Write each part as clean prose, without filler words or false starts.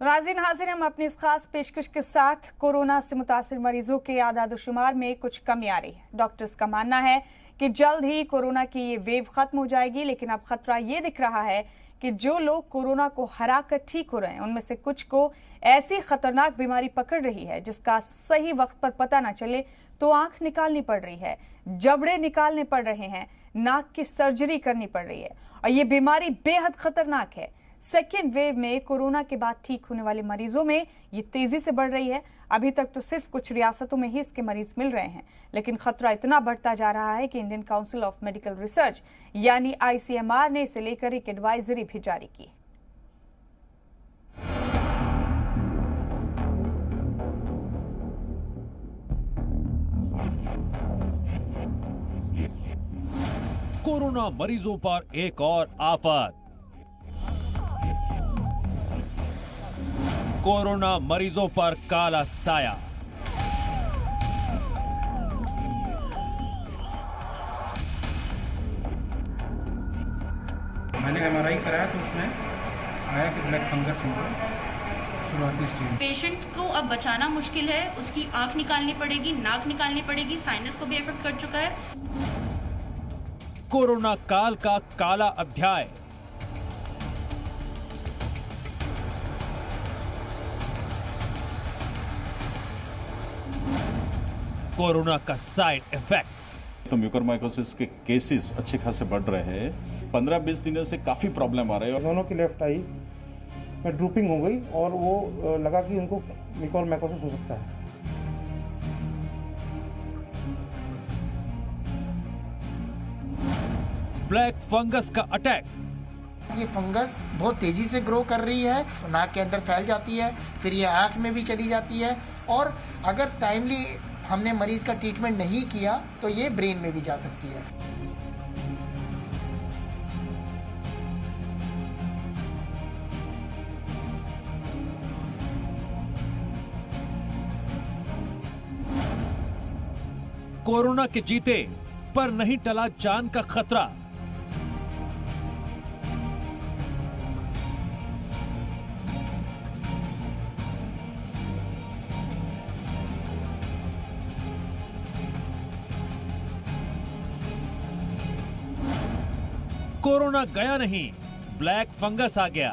नाज़रीन हाजिर हम अपनी इस खास पेशकश के साथ कोरोना से मुतासिर मरीजों के आदाद-ओ-शुमार में कुछ कमी आ रही है। डॉक्टर्स का मानना है कि जल्द ही कोरोना की ये वेव खत्म हो जाएगी, लेकिन अब खतरा ये दिख रहा है कि जो लोग कोरोना को हराकर ठीक हो रहे हैं उनमें से कुछ को ऐसी खतरनाक बीमारी पकड़ रही है जिसका सही वक्त पर पता ना चले तो आंख निकालनी पड़ रही है, जबड़े निकालने पड़ रहे हैं, नाक की सर्जरी करनी पड़ रही है और ये बीमारी बेहद खतरनाक है। सेकेंड वेव में कोरोना के बाद ठीक होने वाले मरीजों में ये तेजी से बढ़ रही है। अभी तक तो सिर्फ कुछ रियासतों में ही इसके मरीज मिल रहे हैं, लेकिन खतरा इतना बढ़ता जा रहा है कि Indian council of medical research यानी ICMR ने इसे लेकर एक एडवाइजरी भी जारी की। कोरोना मरीजों पर एक और आफत। कोरोना मरीजों पर काला साया। मैंने MRI कराया तो उसमें आया कि ब्लैक फंगस सिंड्रोम शुरुआती स्टेज। पेशेंट को अब बचाना मुश्किल है, उसकी आंख निकालनी पड़ेगी, नाक निकालनी पड़ेगी, साइनस को भी इफेक्ट कर चुका है। कोरोना काल का काला अध्याय। कोरोना का साइड इफेक्ट। तो म्यूकरमाइकोसिस के केसेस अच्छे खासे बढ़ रहे हैं। 15-20 दिनों से काफी प्रॉब्लम आ रहे हैं। दोनों की लेफ्ट आई में ड्रूपिंग हो गई और वो लगा कि उनको म्यूकरमाइकोसिस हो सकता है। ब्लैक फंगस का अटैक। ये फंगस बहुत तेजी से ग्रो कर रही है, नाक के अंदर फैल जाती है, फिर ये आंख में भी चली जाती है और अगर टाइमली हमने मरीज का ट्रीटमेंट नहीं किया तो ये ब्रेन में भी जा सकती है। कोरोना के जीते पर नहीं टला जान का खतरा। कोरोना गया नहीं, ब्लैक फंगस आ गया।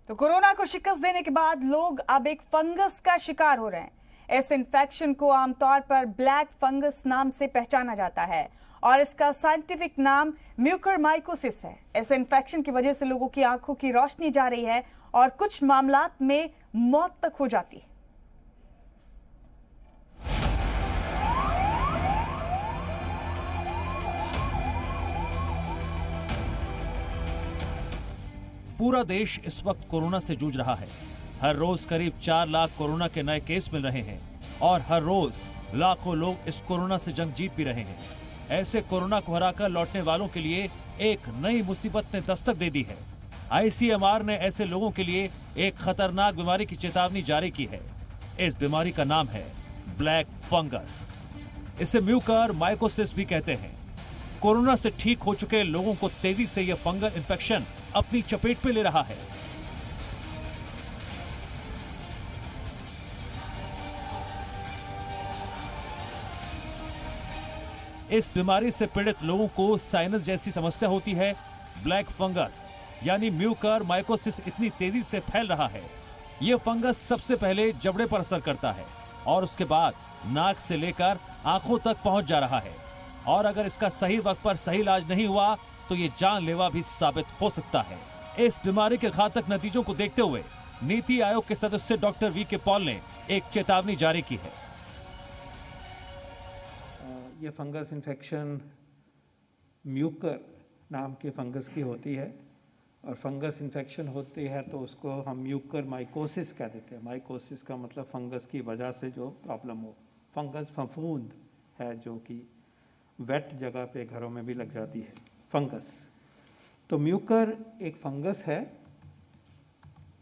तो कोरोना को शिकस्त देने के बाद लोग अब एक फंगस का शिकार हो रहे हैं। इस इन्फेक्शन को आमतौर पर ब्लैक फंगस नाम से पहचाना जाता है और इसका साइंटिफिक नाम म्यूकरमाइकोसिस है। इस इन्फेक्शन की वजह से लोगों की आंखों की रोशनी जा रही है और कुछ मामलात में मौत तक हो जाती है। पूरा देश इस वक्त कोरोना से जूझ रहा है। हर रोज करीब 4 लाख कोरोना के नए केस मिल रहे हैं और हर रोज लाखों लोग इस कोरोना से जंग जीत भी रहे हैं। ऐसे कोरोना को हराकर लौटने वालों के लिए एक नई मुसीबत ने दस्तक दे दी है। ICMR ने ऐसे लोगों के लिए एक खतरनाक बीमारी की चेतावनी जारी की है। इस बीमारी का नाम है ब्लैक फंगस। इसे म्यूकरमाइकोसिस भी कहते हैं। कोरोना से ठीक हो चुके लोगों को तेजी से यह फंगल इंफेक्शन अपनी चपेट में ले रहा है। इस बीमारी से पीड़ित लोगों को साइनस जैसी समस्या होती है। ब्लैक फंगस यानी म्यूकरमाइकोसिस इतनी तेजी से फैल रहा है। यह फंगस सबसे पहले जबड़े पर असर करता है और उसके बाद नाक से लेकर आंखों तक पहुंच जा रहा है और अगर इसका सही वक्त पर सही इलाज नहीं हुआ तो ये जानलेवा भी साबित हो सकता है। इस बीमारी के घातक नतीजों को देखते हुए नीति आयोग के सदस्य डॉक्टर VK पॉल ने एक चेतावनी जारी की है। ये फंगस इन्फेक्शन म्यूकर नाम के फंगस की होती है और फंगस इन्फेक्शन होती है तो उसको हम म्यूकर माइकोसिस कह देते हैं। माइकोसिस का मतलब फंगस की वजह से जो प्रॉब्लम हो। फंगस फफूंद है जो कि वेट जगह पे घरों में भी लग जाती है। फंगस तो म्यूकर एक फंगस है,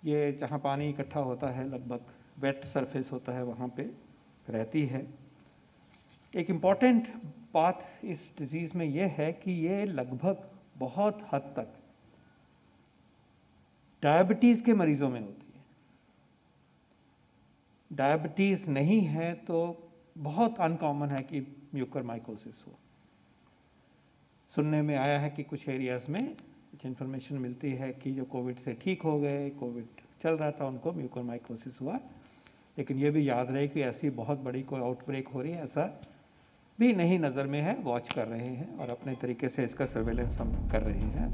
ये जहाँ पानी इकट्ठा होता है, लगभग वेट सरफेस होता है, वहाँ पे रहती है। एक इम्पॉर्टेंट बात इस डिजीज में ये है कि ये लगभग बहुत हद तक डायबिटीज के मरीजों में होती है। डायबिटीज नहीं है तो बहुत अनकॉमन है कि म्यूकरमाइकोसिस हो। सुनने में आया है कि कुछ एरियाज में कुछ इन्फॉर्मेशन मिलती है कि जो कोविड से ठीक हो गए, कोविड चल रहा था, उनको म्यूकरमाइकोसिस हुआ। लेकिन ये भी याद रहे कि ऐसी बहुत बड़ी कोई आउटब्रेक हो रही है, ऐसा भी नहीं नजर में है। वॉच कर रहे हैं और अपने तरीके से इसका सर्वेलेंस हम कर रहे हैं।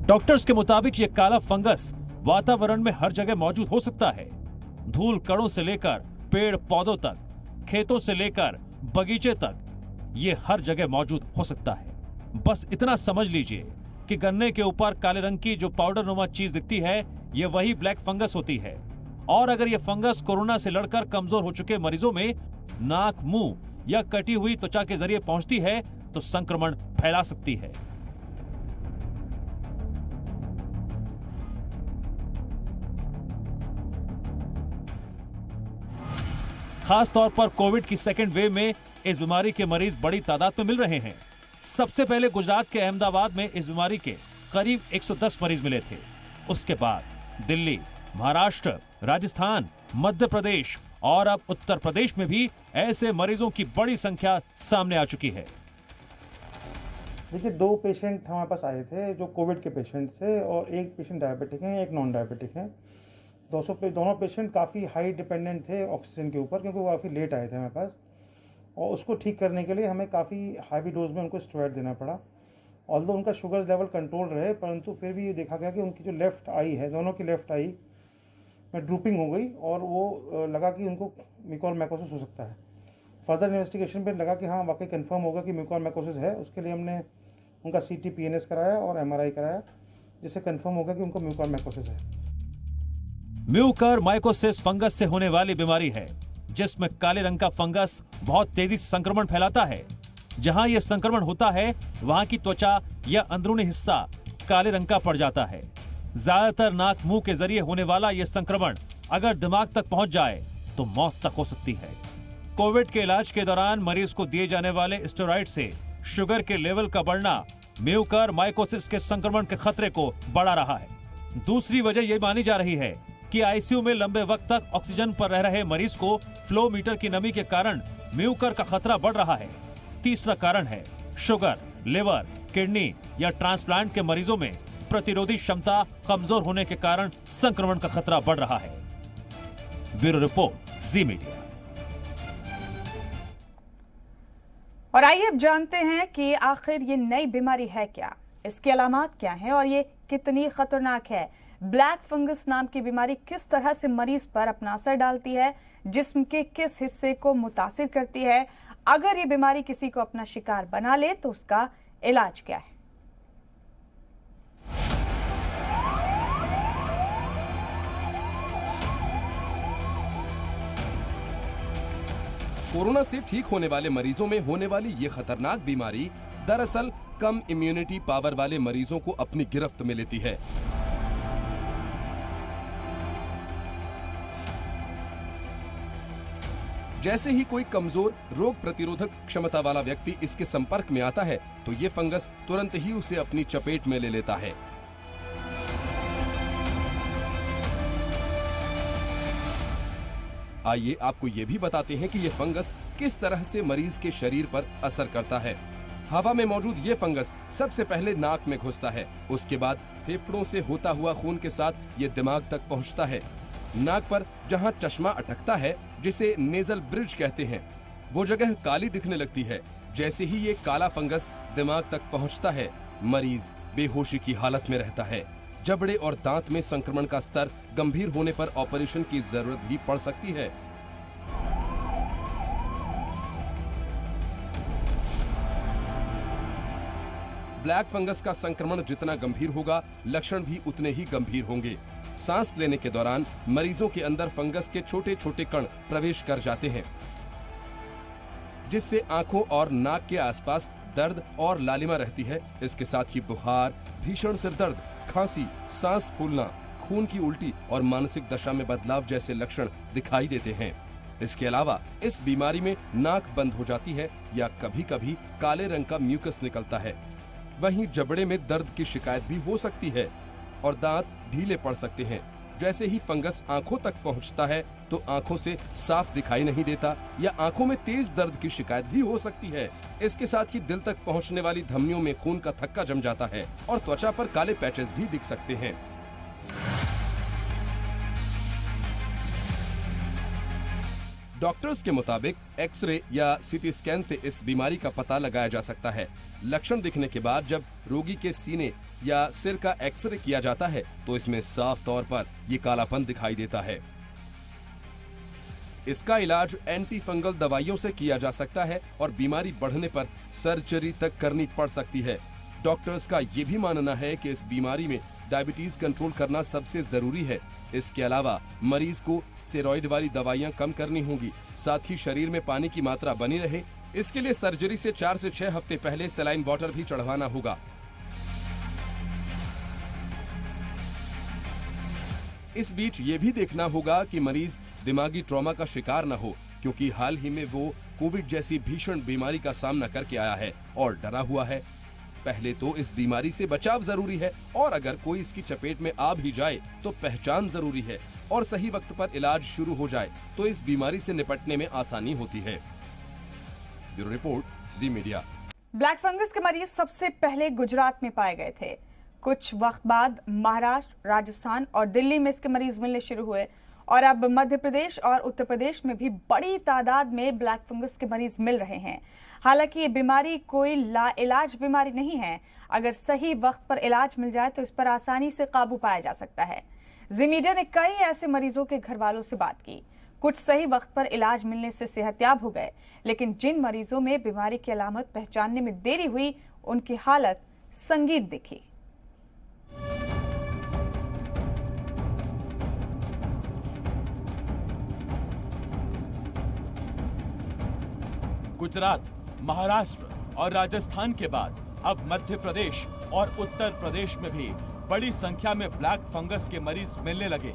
डॉक्टर्स के मुताबिक ये काला फंगस वातावरण में हर जगह मौजूद हो सकता है। धूल कणों से लेकर पेड़ पौधों तक, खेतों से लेकर बगीचे तक, ये हर जगह मौजूद हो सकता है। बस इतना समझ लीजिए कि गन्ने के ऊपर काले रंग की जो पाउडर नुमा चीज दिखती है, ये वही ब्लैक फंगस होती है। और अगर ये फंगस कोरोना से लड़कर कमजोर हो चुके मरीजों में नाक, मुंह या कटी हुई त्वचा के जरिए पहुंचती है तो संक्रमण फैला सकती है। खास तौर पर कोविड की सेकेंड वेव में इस बीमारी के मरीज बड़ी तादाद में मिल रहे हैं। सबसे पहले गुजरात के अहमदाबाद में इस बीमारी के करीब 110 मरीज मिले थे। उसके बाद दिल्ली, महाराष्ट्र, राजस्थान, मध्य प्रदेश और अब उत्तर प्रदेश में भी ऐसे मरीजों की बड़ी संख्या सामने आ चुकी है। देखिए, 2 पेशेंट हमारे पास आए थे जो कोविड के पेशेंट थे और एक पेशेंट डायबिटिक हैं, एक नॉन डायबिटिक हैं। दोनों पेशेंट काफ़ी हाई डिपेंडेंट थे ऑक्सीजन के ऊपर, क्योंकि वो काफ़ी लेट आए थे हमारे पास। और उसको ठीक करने के लिए हमें काफ़ी हाई डोज में उनको स्टेरॉइड देना पड़ा। ऑल्दो उनका शुगर लेवल कंट्रोल रहे, परंतु फिर भी ये देखा गया कि उनकी जो लेफ़्ट आई है, दोनों की लेफ़्ट आई में ड्रूपिंग हो गई और वो लगा कि उनको म्यूकोरमाइकोसिस हो सकता है। फर्दर इन्वेस्टिगेशन पे लगा कि हाँ, वाकई कंफर्म होगा कि म्यूकोरमाइकोसिस है। उसके लिए हमने उनका CT PNS कराया और MRI कराया, जिससे कंफर्म होगा कि उनको म्यूकोरमाइकोसिस है। म्यूकरमाइकोसिस फंगस से होने वाली बीमारी है जिसमें काले रंग का फंगस बहुत तेजी से संक्रमण फैलाता है। जहां यह संक्रमण होता है वहां की त्वचा या अंदरूनी हिस्सा काले रंग का पड़ जाता है। ज्यादातर नाक मुंह के जरिए होने वाला यह संक्रमण अगर दिमाग तक पहुंच जाए तो मौत तक हो सकती है। कोविड के इलाज के दौरान मरीज को दिए जाने वाले स्टेरॉइड से शुगर के लेवल का बढ़ना म्यूकरमाइकोसिस के संक्रमण के खतरे को बढ़ा रहा है। दूसरी वजह यह मानी जा रही है कि आईसीयू में लंबे वक्त तक ऑक्सीजन पर रह रहे मरीज को फ्लो मीटर की नमी के कारण म्यूकर का खतरा बढ़ रहा है। तीसरा कारण है शुगर, लिवर, किडनी या ट्रांसप्लांट के मरीजों में प्रतिरोधी क्षमता कमजोर होने के कारण संक्रमण का खतरा बढ़ रहा है। ब्यूरो रिपोर्ट, जी मीडिया। और आइए अब जानते हैं कि आखिर ये नई बीमारी है क्या, इसकी अलामात क्या हैं और ये कितनी खतरनाक है। ब्लैक फंगस नाम की बीमारी किस तरह से मरीज पर अपना असर डालती है, जिस्म के किस हिस्से को मुतासिर करती है, अगर ये बीमारी किसी को अपना शिकार बना ले तो उसका इलाज क्या है। कोरोना से ठीक होने वाले मरीजों में होने वाली ये खतरनाक बीमारी दरअसल कम इम्यूनिटी पावर वाले मरीजों को अपनी गिरफ्त में लेती है। जैसे ही कोई कमजोर रोग प्रतिरोधक क्षमता वाला व्यक्ति इसके संपर्क में आता है तो ये फंगस तुरंत ही उसे अपनी चपेट में ले लेता है। आइए आपको ये भी बताते हैं कि ये फंगस किस तरह से मरीज के शरीर पर असर करता है। हवा में मौजूद ये फंगस सबसे पहले नाक में घुसता है, उसके बाद फेफड़ों से होता हुआ खून के साथ ये दिमाग तक पहुंचता है। नाक पर जहां चश्मा अटकता है, जिसे नेजल ब्रिज कहते हैं, वो जगह काली दिखने लगती है। जैसे ही ये काला फंगस दिमाग तक पहुंचता है, मरीज बेहोशी की हालत में रहता है। जबड़े और दांत में संक्रमण का स्तर गंभीर होने पर ऑपरेशन की जरूरत भी पड़ सकती है। ब्लैक फंगस का संक्रमण जितना गंभीर होगा, लक्षण भी उतने ही गंभीर होंगे। सांस लेने के दौरान मरीजों के अंदर फंगस के छोटे छोटे कण प्रवेश कर जाते हैं, जिससे आंखों और नाक के आसपास दर्द और लालिमा रहती है। इसके साथ ही बुखार, भीषण सिर दर्द, खांसी, सांस फूलना, खून की उल्टी और मानसिक दशा में बदलाव जैसे लक्षण दिखाई देते हैं। इसके अलावा इस बीमारी में नाक बंद हो जाती है या कभी कभी काले रंग का म्यूकस निकलता है। वहीं जबड़े में दर्द की शिकायत भी हो सकती है और दांत ढीले पड़ सकते हैं। जैसे ही फंगस आंखों तक पहुंचता है तो आंखों से साफ दिखाई नहीं देता या आंखों में तेज दर्द की शिकायत भी हो सकती है। इसके साथ ही दिल तक पहुंचने वाली धमनियों में खून का थक्का जम जाता है और त्वचा पर काले पैचेस भी दिख सकते हैं। डॉक्टर्स के मुताबिक एक्सरे या सीटी स्कैन से इस बीमारी का पता लगाया जा सकता है। लक्षण दिखने के बाद जब रोगी के सीने या सिर का एक्सरे किया जाता है तो इसमें साफ तौर पर ये कालापन दिखाई देता है। इसका इलाज एंटी फंगल दवाइयों से किया जा सकता है और बीमारी बढ़ने पर सर्जरी तक करनी पड़ सकती है। डॉक्टर्स का ये भी मानना है कि इस बीमारी में डायबिटीज कंट्रोल करना सबसे जरूरी है। इसके अलावा मरीज को स्टेरॉइड वाली दवाइयां कम करनी होंगी। साथ ही शरीर में पानी की मात्रा बनी रहे, इसके लिए सर्जरी से 4 से 6 हफ्ते पहले सलाइन वाटर भी चढ़वाना होगा। इस बीच ये भी देखना होगा कि मरीज दिमागी ट्रॉमा का शिकार न हो, क्योंकि हाल ही में वो कोविड जैसी भीषण बीमारी का सामना करके आया है और डरा हुआ है। पहले तो इस बीमारी से बचाव जरूरी है और अगर कोई इसकी चपेट में आ भी जाए तो पहचान जरूरी है और सही वक्त पर इलाज शुरू हो जाए तो इस बीमारी से निपटने में आसानी होती है। ब्यूरो रिपोर्ट, जी मीडिया। ब्लैक फंगस के मरीज सबसे पहले गुजरात में पाए गए थे। कुछ वक्त बाद महाराष्ट्र, राजस्थान और दिल्ली में इसके मरीज मिलने शुरू हुए और अब मध्य प्रदेश और उत्तर प्रदेश में भी बड़ी तादाद में ब्लैक फंगस के मरीज मिल रहे हैं। हालांकि ये बीमारी कोई लाइलाज बीमारी नहीं है। अगर सही वक्त पर इलाज मिल जाए तो इस पर आसानी से काबू पाया जा सकता है। जी मीडिया ने कई ऐसे मरीजों के घर वालों से बात की। कुछ सही वक्त पर इलाज मिलने से सेहतयाब हो गए, लेकिन जिन मरीजों में बीमारी की अलामत पहचानने में देरी हुई, उनकी हालत संगीन दिखी। गुजरात, महाराष्ट्र और राजस्थान के बाद अब मध्य प्रदेश और उत्तर प्रदेश में भी बड़ी संख्या में ब्लैक फंगस के मरीज मिलने लगे।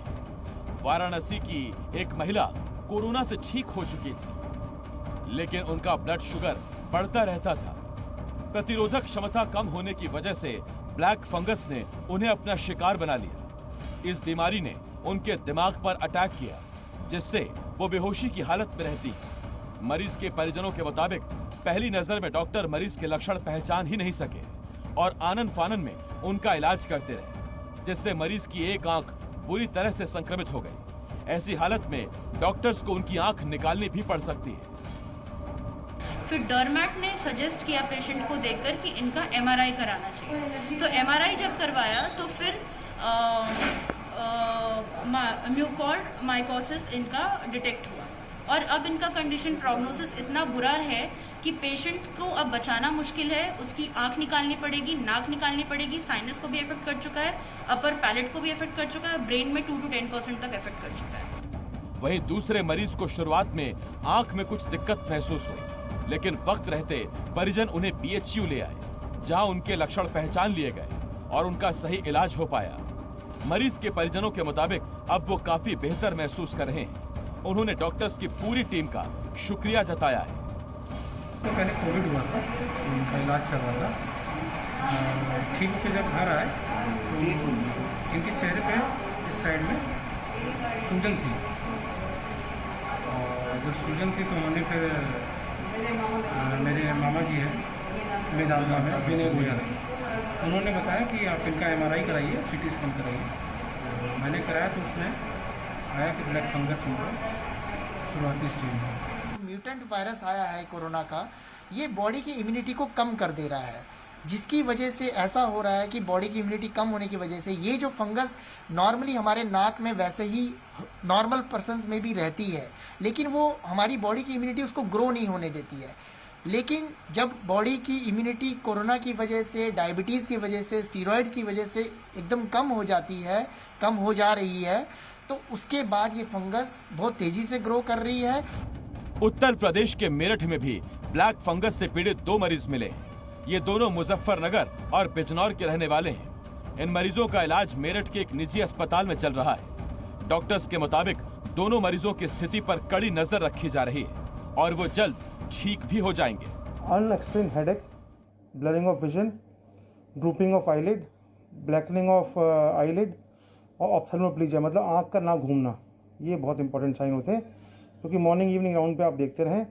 वाराणसी की एक महिला कोरोना से ठीक हो चुकी थी, लेकिन उनका ब्लड शुगर बढ़ता रहता था। प्रतिरोधक क्षमता कम होने की वजह से ब्लैक फंगस ने उन्हें अपना शिकार बना लिया। इस बीमारी ने उनके दिमाग पर अटैक किया, जिससे वो बेहोशी की हालत में रहती। मरीज के परिजनों के मुताबिक पहली नजर में डॉक्टर मरीज के लक्षण पहचान ही नहीं सके और आनन फानन में उनका इलाज करते रहे, जिससे मरीज की एक आंख बुरी तरह से संक्रमित हो गई। ऐसी हालत में डॉक्टर्स को उनकी आंख निकालनी भी पड़ सकती है। फिर डॉर्मेट ने सजेस्ट किया पेशेंट को देखकर कि इनका एमआरआई कराना चाहिए। तो एमआरआई जब करवाया तो फिर म्यूकॉर्ड माइकोसिस इनका डिटेक्ट हुआ और अब इनका कंडीशन प्रोग्नोसिस इतना बुरा है कि पेशेंट को अब बचाना मुश्किल है। उसकी आंख निकालनी पड़ेगी, नाक निकालनी पड़ेगी, साइनस को भी इफेक्ट कर चुका है, अपर पैलेट को भी इफेक्ट कर चुका है, ब्रेन में 2 to 10% तक इफेक्ट कर चुका है। वहीं दूसरे मरीज को शुरुआत में आंख में कुछ दिक्कत महसूस हुई, लेकिन वक्त रहते परिजन उन्हें PHU ले आए, जहां उनके लक्षण पहचान लिए गए और उनका सही इलाज हो पाया। मरीज के परिजनों के मुताबिक अब वो काफी बेहतर महसूस कर रहे हैं। उन्होंने डॉक्टर्स की पूरी टीम का शुक्रिया जताया है। तो पहले कोविड हुआ था, उनका इलाज चल रहा था। ठीक होकर जब घर आए तो इनके चेहरे पे इस साइड में सूजन थी और जब सूजन थी तो उन्होंने फिर मेरे मामा जी हैं मेदांता में विनय गोयल, उन्होंने बताया कि आप इनका MRI कराइए, CT स्कैन कराइए। मैंने कराया तो उसमें आया कि ब्लैक फंगस इनका शुरुआती स्टेज में। म्यूटेंट वायरस आया है कोरोना का, ये बॉडी की इम्यूनिटी को कम कर दे रहा है, जिसकी वजह से ऐसा हो रहा है कि बॉडी की इम्यूनिटी कम होने की वजह से ये जो फंगस नॉर्मली हमारे नाक में वैसे ही नॉर्मल पर्सन्स में भी रहती है, लेकिन वो हमारी बॉडी की इम्यूनिटी उसको ग्रो नहीं होने देती है। लेकिन जब बॉडी की इम्यूनिटी कोरोना की वजह से, डायबिटीज़ की वजह से, स्टीरॉयड की वजह से एकदम कम हो जाती है, कम हो जा रही है, तो उसके बाद ये फंगस बहुत तेजी से ग्रो कर रही है। उत्तर प्रदेश के मेरठ में भी ब्लैक फंगस से पीड़ित 2 मरीज मिले। ये दोनों मुजफ्फरनगर और बिजनौर के रहने वाले हैं। इन मरीजों का इलाज मेरठ के एक निजी अस्पताल में चल रहा है। डॉक्टर्स के मुताबिक दोनों मरीजों की स्थिति पर कड़ी नजर रखी जा रही है और वो जल्द ठीक भी हो जाएंगे। Unexplained headache, blurring of vision, drooping of eyelid, blackening of eyelid और ऑप्थेल्मोप्लेजिया मतलब आँख का ना घूमना, ये बहुत इंपॉर्टेंट साइन होते हैं। क्योंकि मॉर्निंग इवनिंग राउंड पे आप देखते रहें,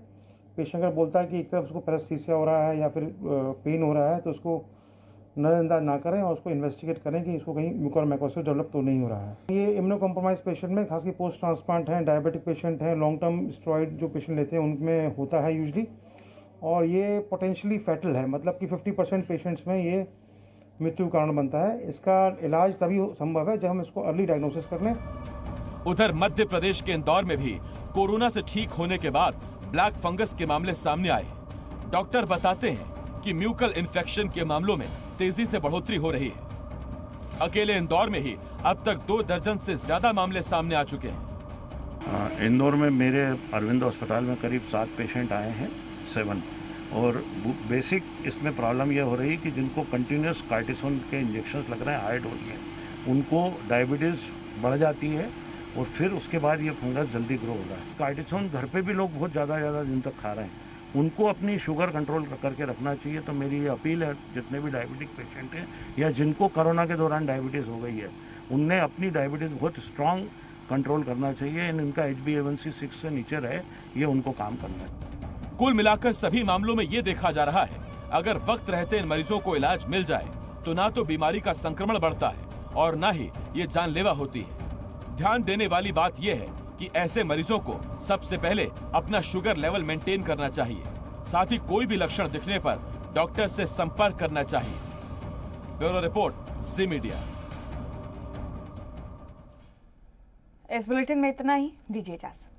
पेशेंट अगर बोलता है कि एक तरफ उसको पैरास्थीसिया हो रहा है या फिर पेन हो रहा है तो उसको नज़रअंदाज ना करें और उसको इन्वेस्टिगेट करें कि इसको कहीं म्यूकोरमाइकोसिस डेवलप तो नहीं हो रहा है। ये इम्यूनो कॉम्प्रोमाइज पेशेंट में, खासकर पोस्ट ट्रांसप्लांट हैं, डायबिटिक पेशेंट हैं, लॉन्ग टर्म स्टेरॉइड जो पेशेंट लेते हैं उनमें होता है यूजली, और ये पोटेंशियली फैटल है, मतलब कि 50% पेशेंट्स में ये मृत्यु कारण बनता है। इसका इलाज तभी संभव है जब हम इसको अर्ली डायग्नोसिस कर लें। उधर मध्य प्रदेश के इंदौर में भी कोरोना से ठीक होने के बाद ब्लैक फंगस के मामले सामने आए। डॉक्टर बताते हैं कि म्यूकल इन्फेक्शन के मामलों में तेजी से बढ़ोतरी हो रही है। अकेले इंदौर में ही अब तक 2 दर्जन से ज्यादा मामले सामने आ चुके हैं। इंदौर में मेरे अरविंद अस्पताल में करीब 7 पेशेंट आए हैं, 7, और बेसिक इसमें प्रॉब्लम यह हो रही है कि जिनको कंटिन्यूस कार्टिसोन के इंजेक्शंस लग रहे हैं हाई डोज में, उनको डायबिटीज़ बढ़ जाती है और फिर उसके बाद ये फंगस जल्दी ग्रो हो रहा है। कार्टिसोन घर पे भी लोग बहुत ज़्यादा दिन तक खा रहे हैं, उनको अपनी शुगर कंट्रोल करके रखना चाहिए। तो मेरी ये अपील है, जितने भी डायबिटिक पेशेंट हैं या जिनको कोरोना के दौरान डायबिटीज़ हो गई है, उनने अपनी डायबिटीज़ बहुत स्ट्रॉन्ग कंट्रोल करना चाहिए। इनका HbA1c 6 से नीचे रहे, ये उनको काम करना है। कुल मिलाकर सभी मामलों में ये देखा जा रहा है, अगर वक्त रहते इन मरीजों को इलाज मिल जाए तो ना तो बीमारी का संक्रमण बढ़ता है और ना ही ये जानलेवा होती है। ध्यान देने वाली बात यह है कि ऐसे मरीजों को सबसे पहले अपना शुगर लेवल मेंटेन करना चाहिए। साथ ही कोई भी लक्षण दिखने पर डॉक्टर से संपर्क करना चाहिए। ब्यूरो रिपोर्ट, जी मीडिया। इस बुलेटिन में इतना ही, दीजिए इजाजत।